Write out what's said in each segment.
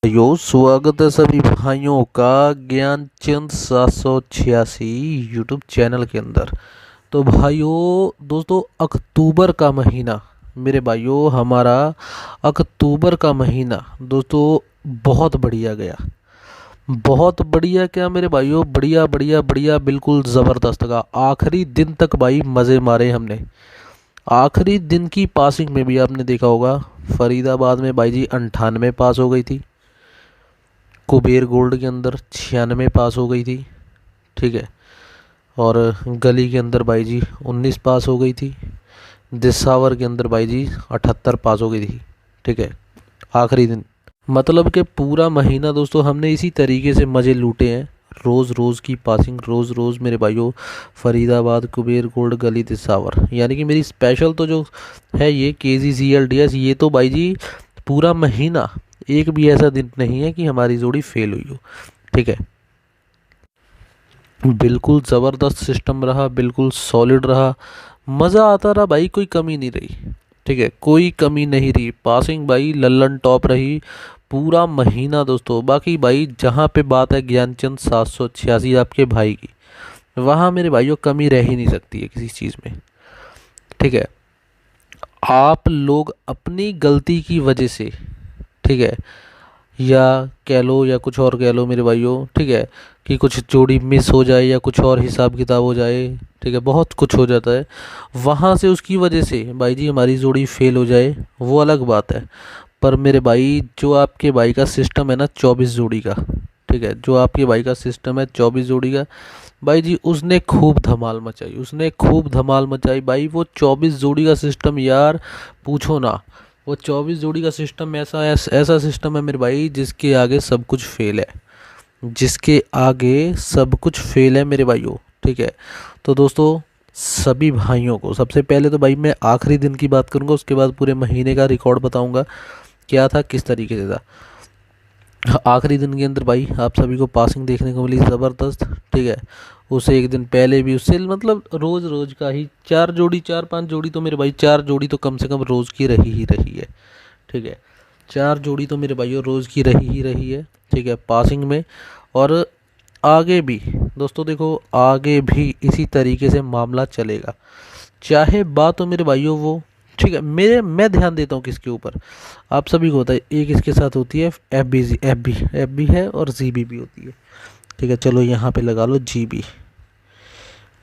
यो स्वागत है सभी भाइयों का ज्ञानचंद 786 यूट्यूब चैनल के अंदर। तो भाइयों दोस्तों, अक्टूबर का महीना मेरे भाइयों, हमारा अक्टूबर का महीना दोस्तों बहुत बढ़िया गया। बहुत बढ़िया क्या मेरे भाइयों, बढ़िया बढ़िया बढ़िया, बिल्कुल ज़बरदस्त का। आखिरी दिन तक भाई मज़े मारे हमने। आखिरी दिन की पासिंग में भी आपने देखा होगा, फरीदाबाद में भाई जी 98 पास हो गई थी। कुबेर गोल्ड के अंदर 96 पास हो गई थी, ठीक है। और गली के अंदर बाई जी 19 पास हो गई थी। दिसावर के अंदर बाई जी 78 पास हो गई थी, ठीक है। आखिरी दिन मतलब कि पूरा महीना दोस्तों हमने इसी तरीके से मज़े लूटे हैं। रोज़ रोज़ की पासिंग, रोज़ रोज़ मेरे भाइयों, फरीदाबाद, कुबेर गोल्ड, गली, दिसावर, यानी कि मेरी स्पेशल तो जो है ये KGCLDS, ये तो भाई जी पूरा महीना एक भी ऐसा दिन नहीं है कि हमारी जोड़ी फेल हुई हो, ठीक है। बिल्कुल ज़बरदस्त सिस्टम रहा, बिल्कुल सॉलिड रहा, मज़ा आता रहा भाई, कोई कमी नहीं रही, ठीक है। कोई कमी नहीं रही, पासिंग भाई लल्लन टॉप रही पूरा महीना दोस्तों। बाकी भाई जहाँ पे बात है ज्ञानचंद 786 आपके भाई की, वहाँ मेरे भाइयों कमी रह ही नहीं सकती है किसी चीज़ में, ठीक है। आप लोग अपनी गलती की वजह से, ठीक है, या कह लो या कुछ और कह लो मेरे भाइयों, ठीक है, कि कुछ जोड़ी मिस हो जाए या कुछ और हिसाब किताब हो जाए, ठीक है, बहुत कुछ हो जाता है। वहाँ से उसकी वजह से भाई जी हमारी जोड़ी फेल हो जाए, वो अलग बात है। पर मेरे भाई जो आपके भाई का सिस्टम है ना 24 जोड़ी का, ठीक है, जो आपके भाई का सिस्टम है 24 जोड़ी का, भाई जी उसने खूब धमाल मचाई, उसने खूब धमाल मचाई भाई। वो 24 जोड़ी का सिस्टम यार पूछो ना। वो 24 जोड़ी का सिस्टम ऐसा सिस्टम है मेरे भाई जिसके आगे सब कुछ फेल है, जिसके आगे सब कुछ फेल है मेरे भाइयों, ठीक है। तो दोस्तों सभी भाइयों को सबसे पहले तो भाई मैं आखिरी दिन की बात करूंगा, उसके बाद पूरे महीने का रिकॉर्ड बताऊंगा क्या था, किस तरीके से था। आखिरी दिन के अंदर भाई आप सभी को पासिंग देखने को मिली ज़बरदस्त, ठीक है। उससे एक दिन पहले भी, उससे मतलब रोज़ रोज़ का ही 4 जोड़ी 4-5 जोड़ी तो मेरे भाई 4 जोड़ी तो कम से कम रोज़ की रही ही रही है, ठीक है। 4 जोड़ी तो मेरे भाइयों रोज़ की रही है, ठीक है, पासिंग में। और आगे भी दोस्तों देखो, आगे भी इसी तरीके से मामला चलेगा, चाहे बात हो मेरे भाइयों वो, ठीक है। मैं ध्यान देता हूँ किसके ऊपर, आप सभी को होता है। एक इसके साथ होती है एफ बी है और GB भी होती है, ठीक है। चलो यहाँ पे लगा लो GB,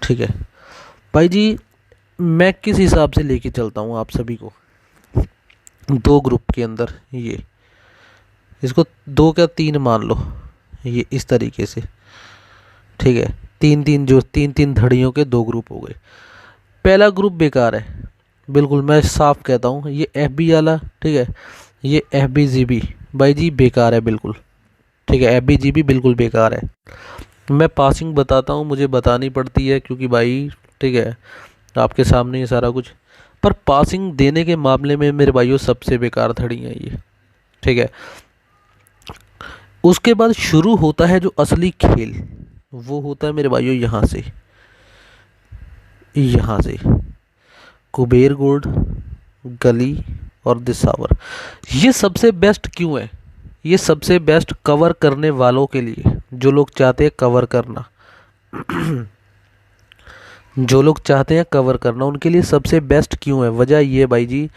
ठीक है। भाई जी मैं किस हिसाब से लेके चलता हूँ आप सभी को, दो ग्रुप के अंदर ये, इसको दो क्या तीन मान लो, ये इस तरीके से, ठीक है। तीन तीन जो तीन तीन धड़ियों के दो ग्रुप हो गए। पहला ग्रुप बेकार है, बिल्कुल मैं साफ कहता हूँ, ये FB वाला, ठीक है, ये FB GB भाई जी बेकार है बिल्कुल, ठीक है। FB GB बिल्कुल बेकार है। मैं पासिंग बताता हूँ, मुझे बतानी पड़ती है क्योंकि भाई, ठीक है, आपके सामने ही सारा कुछ। पर पासिंग देने के मामले में मेरे भाइयों सबसे बेकार धड़ी है ये, ठीक है। उसके बाद शुरू होता है जो असली खेल, वो होता है मेरे भाइयों यहाँ से कुबेर गोल्ड, गली और दिसावर। ये सबसे बेस्ट क्यों है, ये सबसे बेस्ट कवर करने वालों के लिए, जो लोग चाहते हैं कवर करना, जो लोग चाहते हैं कवर करना उनके लिए सबसे बेस्ट क्यों है। वजह ये भाई जी,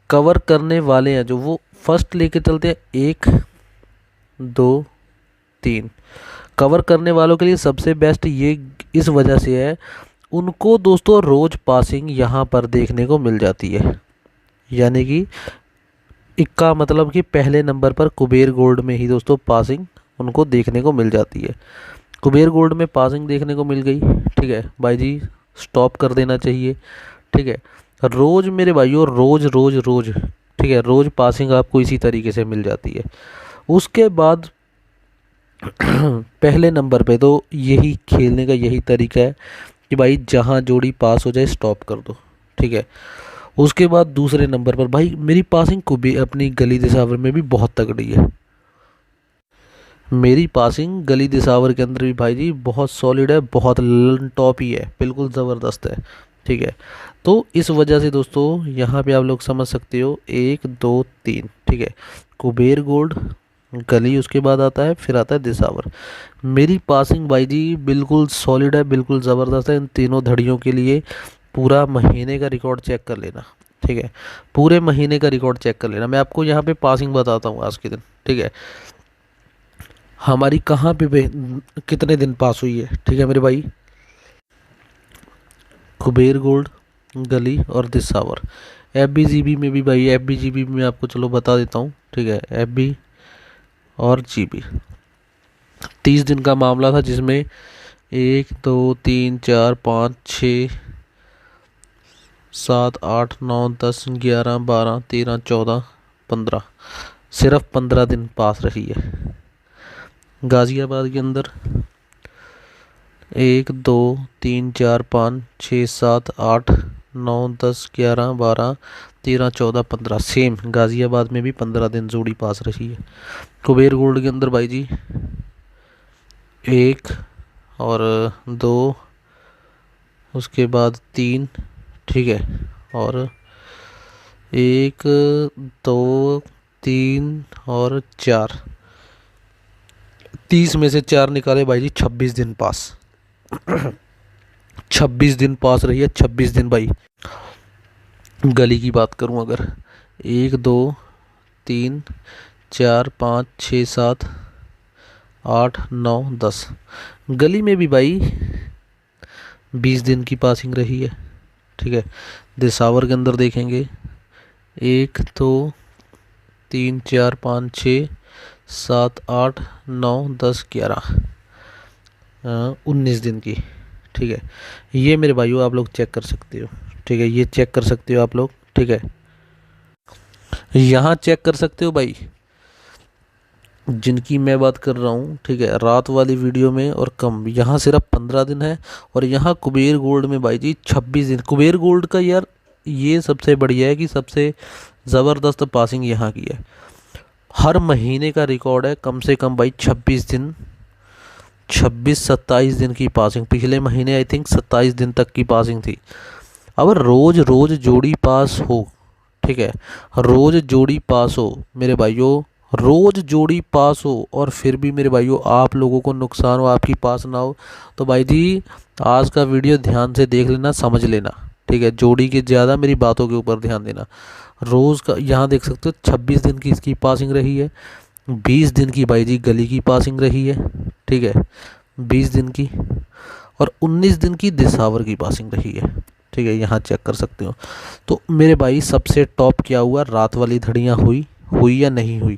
कवर करने वाले हैं जो वो फर्स्ट लेके चलते हैं 1 2 3, कवर करने वालों के लिए सबसे बेस्ट ये इस वजह से है, उनको दोस्तों रोज पासिंग यहाँ पर देखने को मिल जाती है। यानी कि इक्का मतलब कि पहले नंबर पर कुबेर गोल्ड में ही दोस्तों पासिंग उनको देखने को मिल जाती है। कुबेर गोल्ड में पासिंग देखने को मिल गई, ठीक है भाई जी, स्टॉप कर देना चाहिए, ठीक है। रोज़ मेरे भाइयों रोज़ रोज़ रोज़, ठीक है, रोज़ पासिंग आपको इसी तरीके से मिल जाती है। उसके बाद पहले नंबर पे तो यही खेलने का यही तरीका है कि भाई जहाँ जोड़ी पास हो जाए स्टॉप कर दो, ठीक है। उसके बाद दूसरे नंबर पर भाई मेरी पासिंग को भी अपनी गली दिसावर में भी बहुत तगड़ी है। मेरी पासिंग गली दिसावर के अंदर भी भाई जी बहुत सॉलिड है, बहुत टॉप ही है, बिल्कुल ज़बरदस्त है, ठीक है। तो इस वजह से दोस्तों यहाँ पे आप लोग समझ सकते हो 1 2 3, ठीक है, कुबेर गोल्ड, गली उसके बाद आता है, फिर आता है दिसावर। मेरी पासिंग भाई जी बिल्कुल सॉलिड है, बिल्कुल ज़बरदस्त है। इन तीनों धड़ियों के लिए पूरा महीने का रिकॉर्ड चेक कर लेना, ठीक है। पूरे महीने का रिकॉर्ड चेक कर लेना। मैं आपको यहाँ पे पासिंग बताता हूँ आज के दिन, ठीक है। हमारी कहाँ पे कितने दिन पास हुई है, ठीक है मेरे भाई। कुबेर गोल्ड, गली और Disawar. F B G B में भी भाई, एफ बी जी बी में आपको चलो बता देता हूँ, ठीक है। एफ बी और जी बी 30 दिन का मामला था, जिसमें 1 2 3 4 5 6 7 8 9 10 11 12 13 14 सिर्फ 15 दिन पास रही है। गाज़ियाबाद के अंदर 1 2 3 4 5 6 7 8 9 10 11 12 13 14 15 सेम गाज़ियाबाद में भी 15 दिन जोड़ी पास रही है। कुबेर गोल्ड के अंदर भाई जी 1 और 2, उसके बाद 3, ठीक है। और 1 2 3 और 4, 30 में से 4 निकाले भाई जी, 26 दिन पास। 26 दिन पास रही है, 26 दिन भाई। गली की बात करूं अगर, 1 2 3 4 5 6 7 8 9 10, गली में भी भाई 20 दिन की पासिंग रही है, ठीक है। दिसावर के अंदर देखेंगे 1 2 3 4 5 6 7 8 9 10 11, 19 दिन की, ठीक है। ये मेरे भाइयों आप लोग चेक कर सकते हो, ठीक है। ये चेक कर सकते हो आप लोग, ठीक है। यहाँ चेक कर सकते हो भाई, जिनकी मैं बात कर रहा हूँ, ठीक है, रात वाली वीडियो में और कम। यहाँ सिर्फ 15 दिन है, और यहाँ कुबेर गोल्ड में भाई जी 26 दिन। कुबेर गोल्ड का यार ये सबसे बढ़िया है कि सबसे ज़बरदस्त पासिंग यहाँ की है। हर महीने का रिकॉर्ड है कम से कम भाई 26 दिन, 26-27 दिन की पासिंग। पिछले महीने आई थिंक 27 दिन तक की पासिंग थी। अब रोज रोज जोड़ी पास हो, ठीक है, रोज जोड़ी पास हो मेरे भाइयों, रोज जोड़ी पास हो, और फिर भी मेरे भाइयों आप लोगों को नुकसान हो, आपकी पास ना हो, तो भाई जी आज का वीडियो ध्यान से देख लेना, समझ लेना, ठीक है। जोड़ी के ज़्यादा मेरी बातों के ऊपर ध्यान देना। रोज़ का यहाँ देख सकते हो 26 दिन की इसकी पासिंग रही है, 20 दिन की भाई जी गली की पासिंग रही है, ठीक है, 20 दिन की, और 19 दिन की दिसावर की पासिंग रही है, ठीक है। यहाँ चेक कर सकते हो। तो मेरे भाई सबसे टॉप क्या हुआ, रात वाली धड़ियाँ हुई या नहीं हुई।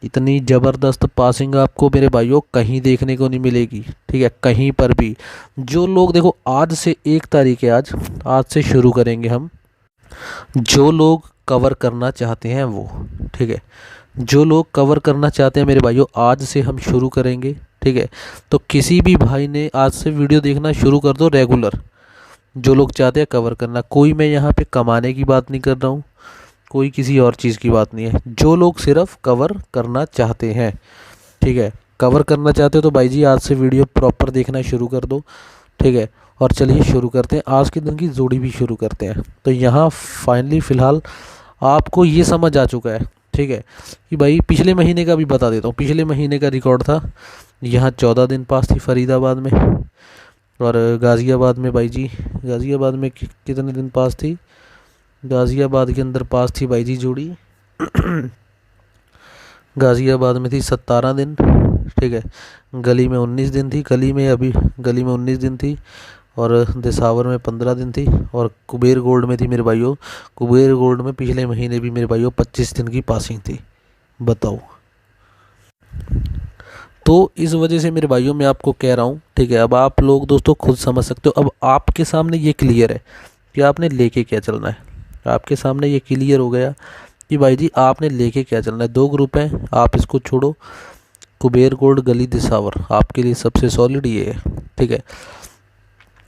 इतनी ज़बरदस्त पासिंग आपको मेरे भाइयों कहीं देखने को नहीं मिलेगी, ठीक है, कहीं पर भी। जो लोग देखो, आज से 1 तारीख है, आज से शुरू करेंगे हम। जो लोग कवर करना चाहते हैं वो, ठीक है, जो लोग कवर करना चाहते हैं मेरे भाइयों, आज से हम शुरू करेंगे, ठीक है। तो किसी भी भाई ने आज से वीडियो देखना शुरू कर दो रेगुलर, जो लोग चाहते हैं कवर करना। कोई मैं यहाँ पे कमाने की बात नहीं कर रहा हूँ, कोई किसी और चीज़ की बात नहीं है। जो लोग सिर्फ कवर करना चाहते हैं, ठीक है, कवर करना चाहते हो तो भाई जी आज से वीडियो प्रॉपर देखना शुरू कर दो, ठीक है। और चलिए शुरू करते हैं, आज के दिन की जोड़ी भी शुरू करते हैं। तो यहाँ फाइनली फ़िलहाल आपको ये समझ आ चुका है, ठीक है, कि भाई पिछले महीने का भी बता देता हूँ। पिछले महीने का रिकॉर्ड था, यहाँ 14 दिन पास थी फरीदाबाद में, और गाज़ियाबाद में भाई जी, गाज़ियाबाद में कितने दिन पास थी। गाज़ियाबाद के अंदर पास थी भाई जी जोड़ी गाज़ियाबाद में थी 17 दिन, ठीक है। गली में 19 दिन थी, गली में 19 दिन थी, और दिसावर में 15 दिन थी, और कुबेर गोल्ड में थी मेरे भाइयों। कुबेर गोल्ड में पिछले महीने भी मेरे भाइयों 25 दिन की पासिंग थी, बताओ। तो इस वजह से मेरे भाइयों मैं आपको कह रहा हूँ, ठीक है। अब आप लोग दोस्तों खुद समझ सकते हो। अब आपके सामने ये क्लियर है कि आपने लेके क्या चलना है। आपके सामने ये क्लियर हो गया कि भाई जी आपने लेके क्या चलना है। 2 ग्रुप हैं, आप इसको छोड़ो। कुबेर गोल्ड, गली, दिसावर आपके लिए सबसे सॉलिड ये है, ठीक है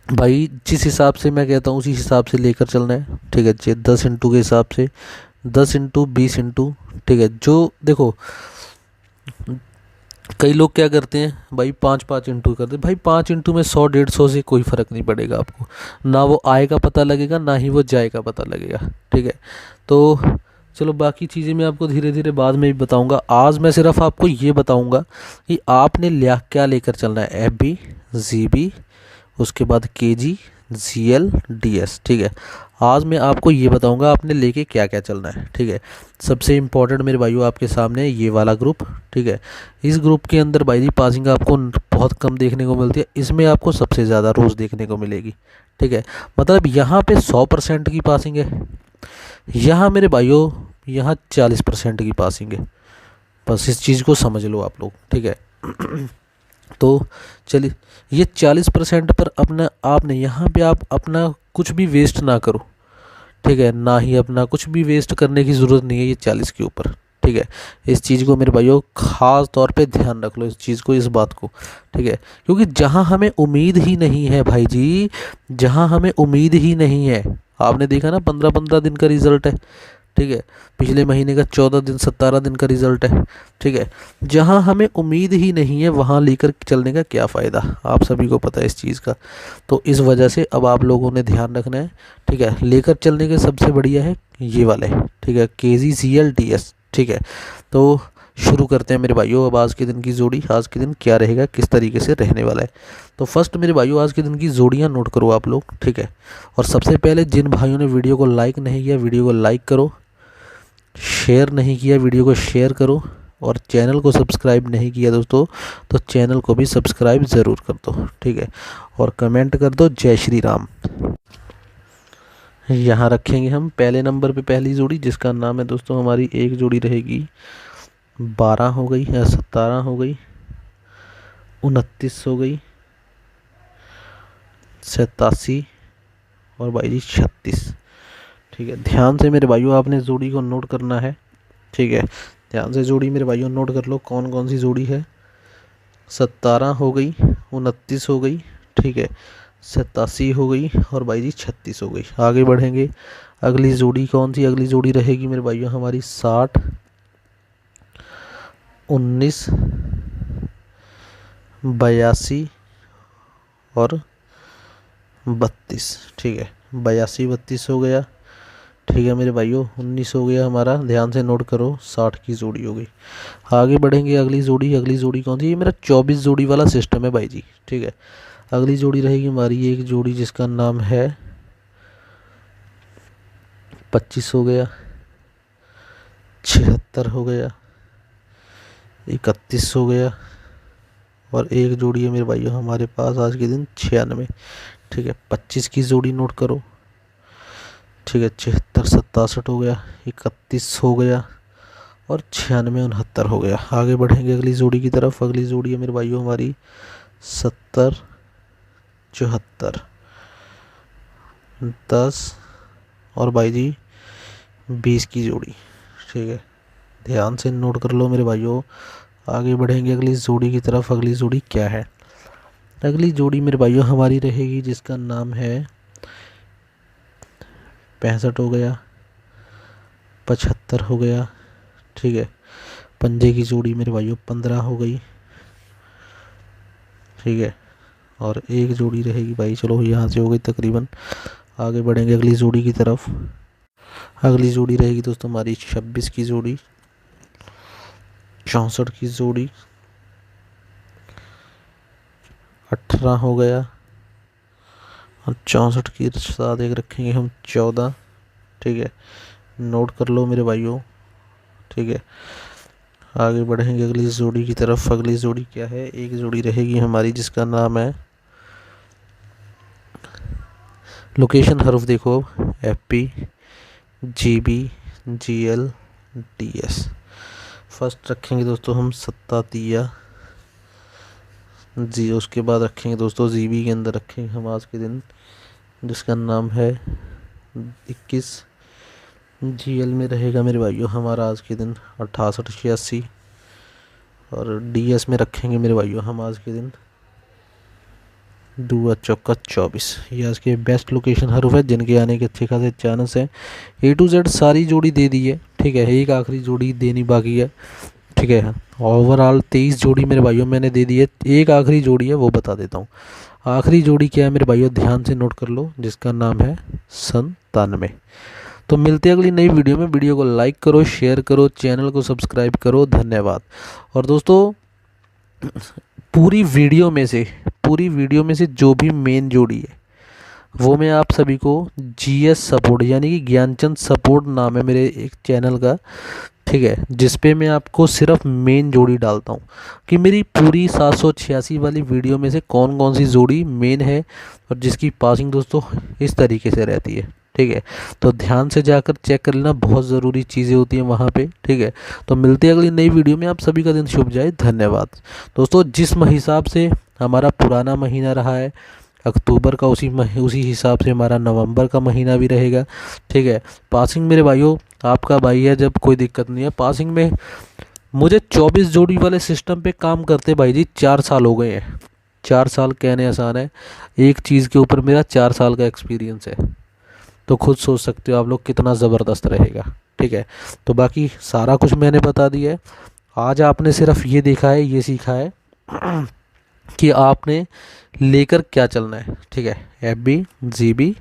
भाई। जिस हिसाब से मैं कहता हूँ उसी हिसाब से लेकर चलना है, ठीक है। 10 इंटू के हिसाब से, 10 इंटू 20 इंटू, ठीक है। जो देखो कई लोग क्या करते हैं भाई, 5-5 इंटू करते हैं। भाई 5 इंटू में 100-150 से कोई फ़र्क नहीं पड़ेगा आपको, ना वो आय का पता लगेगा, ना ही वो जाए का पता लगेगा, ठीक है। तो चलो बाकी चीज़ें मैं आपको धीरे धीरे बाद में भी बताऊंगा। आज मैं सिर्फ आपको ये बताऊंगा कि आपने क्या लेकर चलना है, FB, GB, उसके बाद KG, GL, DS। ठीक है, आज मैं आपको ये बताऊंगा आपने लेके क्या क्या चलना है। ठीक है, सबसे इम्पोर्टेंट मेरे भाइयों आपके सामने ये वाला ग्रुप। ठीक है, इस ग्रुप के अंदर भाई जी पासिंग आपको बहुत कम देखने को मिलती है, इसमें आपको सबसे ज़्यादा रोज़ देखने को मिलेगी। ठीक है, मतलब यहाँ पे 100% की पासिंग है, यहाँ मेरे भाइयों यहाँ 40% की पासिंग है। बस इस चीज़ को समझ लो आप लोग। ठीक है तो चलिए, ये 40% पर अपना आपने यहाँ पे आप अपना कुछ भी वेस्ट ना करो। ठीक है, ना ही अपना कुछ भी वेस्ट करने की ज़रूरत नहीं है ये 40 के ऊपर। ठीक है, इस चीज़ को मेरे भाइयों ख़ास तौर पे ध्यान रख लो, इस चीज़ को, इस बात को। ठीक है, क्योंकि जहाँ हमें उम्मीद ही नहीं है भाई जी, जहाँ हमें उम्मीद ही नहीं है, आपने देखा ना 15-15 दिन का रिज़ल्ट है। ठीक है, पिछले महीने का 14 दिन 17 दिन का रिज़ल्ट है। ठीक है, जहाँ हमें उम्मीद ही नहीं है वहाँ लेकर चलने का क्या फ़ायदा, आप सभी को पता है इस चीज़ का। तो इस वजह से अब आप लोगों ने ध्यान रखना है। ठीक है, लेकर चलने के सबसे बढ़िया है ये वाले। ठीक है, KG, GL, DS। ठीक है, तो शुरू करते हैं मेरे भाइयों अब आज के दिन की जोड़ी। आज के दिन क्या रहेगा, किस तरीके से रहने वाला है। तो फर्स्ट मेरे भाइयों आज के दिन की जोड़ियां नोट करो आप लोग। ठीक है, और सबसे पहले जिन भाइयों ने वीडियो को लाइक नहीं किया, वीडियो को लाइक करो, शेयर नहीं किया वीडियो को शेयर करो, और चैनल को सब्सक्राइब नहीं किया दोस्तों तो चैनल को भी सब्सक्राइब ज़रूर कर दो। ठीक है, और कमेंट कर दो जय श्री राम। यहाँ रखेंगे हम पहले नंबर पे पहली जोड़ी, जिसका नाम है दोस्तों, हमारी एक जोड़ी रहेगी 12 हो गई, 17 हो गई, 29 हो गई, 87 और भाई जी 36। ठीक है, ध्यान से मेरे भाइयों आपने जोड़ी को नोट करना है। ठीक है, ध्यान से जोड़ी मेरे भाइयों नोट कर लो कौन कौन सी जोड़ी है। 17 हो गई, 29 हो गई, ठीक है, 87 हो गई और भाई जी 36 हो गई। आगे बढ़ेंगे, अगली जोड़ी कौन सी, अगली जोड़ी रहेगी मेरे भाइयों हमारी 60, 19, 82 और 32। ठीक है, 82 32 हो गया। ठीक है मेरे भाइयों, 19 हो गया हमारा, ध्यान से नोट करो। 60 की जोड़ी हो गई। आगे बढ़ेंगे, अगली जोड़ी, अगली जोड़ी कौन सी, ये मेरा 24 जोड़ी वाला सिस्टम है भाई जी। ठीक है, अगली जोड़ी रहेगी हमारी एक जोड़ी जिसका नाम है 25 हो गया, 76 हो गया, 31 हो गया और एक जोड़ी है मेरे भाइयों हमारे पास आज के दिन 96। ठीक है, 25 की जोड़ी नोट करो। ठीक है, 76 67 हो गया, 31 हो गया और 96 69 हो गया। आगे बढ़ेंगे अगली जोड़ी की तरफ। अगली जोड़ी है मेरे भाइयों हमारी 70 74 10 और भाई जी 20 की जोड़ी। ठीक है, ध्यान से नोट कर लो मेरे भाइयों। आगे बढ़ेंगे अगली जोड़ी की तरफ। अगली जोड़ी क्या है, अगली जोड़ी मेरे भाइयों हमारी रहेगी जिसका नाम है 65 हो गया, 75 हो गया। ठीक है, पंजे की जोड़ी मेरे भाइयों 15 हो गई। ठीक है, और एक जोड़ी रहेगी भाई, चलो यहाँ से हो गई तकरीबन। आगे बढ़ेंगे अगली जोड़ी की तरफ। अगली जोड़ी रहेगी दोस्तों हमारी 26 की जोड़ी, 64 की जोड़ी, 18 हो गया और 64 की साथ एक रखेंगे हम 14। ठीक है, नोट कर लो मेरे भाइयों। ठीक है, आगे बढ़ेंगे अगली जोड़ी की तरफ। अगली जोड़ी क्या है, एक जोड़ी रहेगी हमारी जिसका नाम है, लोकेशन हर्फ देखो, FP, GB, GL, DS। First रखेंगे दोस्तों हम 77 जी, उसके बाद रखेंगे दोस्तों GB के अंदर रखेंगे हम आज के दिन जिसका नाम है 21। GL में रहेगा मेरे भाइयों हमारा आज के दिन 68 86 और DS में रखेंगे मेरे भाइयों हम आज के दिन 2 चौका 24। ये आज के बेस्ट लोकेशन हर्फ है जिनके आने के अच्छे खासे चांस हैं। A to Z सारी जोड़ी दे दी है। ठीक है, एक आखिरी जोड़ी देनी बाकी है। ठीक है, ओवरऑल 23 जोड़ी मेरे भाइयों मैंने दे दी है, एक आखिरी जोड़ी है वो बता देता हूँ। आखिरी जोड़ी क्या है मेरे भाइयों, ध्यान से नोट कर लो, जिसका नाम है 97। तो मिलते हैं अगली नई वीडियो में। वीडियो को लाइक करो, शेयर करो, चैनल को सब्सक्राइब करो। धन्यवाद। और दोस्तों पूरी वीडियो में से जो भी मेन जोड़ी है वो मैं आप सभी को जीएस सपोर्ट यानी कि ज्ञानचंद सपोर्ट नाम है मेरे एक चैनल का, ठीक है, जिस पे मैं आपको सिर्फ मेन जोड़ी डालता हूँ कि मेरी पूरी 786 वाली वीडियो में से कौन कौन सी जोड़ी मेन है और जिसकी पासिंग दोस्तों इस तरीके से रहती है, ठीक है। तो ध्यान से जाकर चेक कर लेना, बहुत ज़रूरी चीज़ें होती हैं वहाँ पे, ठीक है। तो मिलते हैं अगली नई वीडियो में। आप सभी का दिन शुभ जाए। धन्यवाद। दोस्तों जिस हिसाब से हमारा पुराना महीना रहा है अक्टूबर का, उसी हिसाब से हमारा नवंबर का महीना भी रहेगा, ठीक है। पासिंग मेरे भाइयों, आपका भाई है, जब कोई दिक्कत नहीं है पासिंग में। मुझे 24 जोड़ी वाले सिस्टम पे काम करते भाई जी 4 साल हो गए हैं। 4 साल कहने आसान है, एक चीज़ के ऊपर मेरा 4 साल का एक्सपीरियंस है। तो खुद सोच सकते हो आप लोग कितना ज़बरदस्त रहेगा, ठीक है। तो बाकी सारा कुछ मैंने बता दिया है। आज आपने सिर्फ ये देखा है, ये सीखा है कि आपने लेकर क्या चलना है, ठीक है। F B, G B,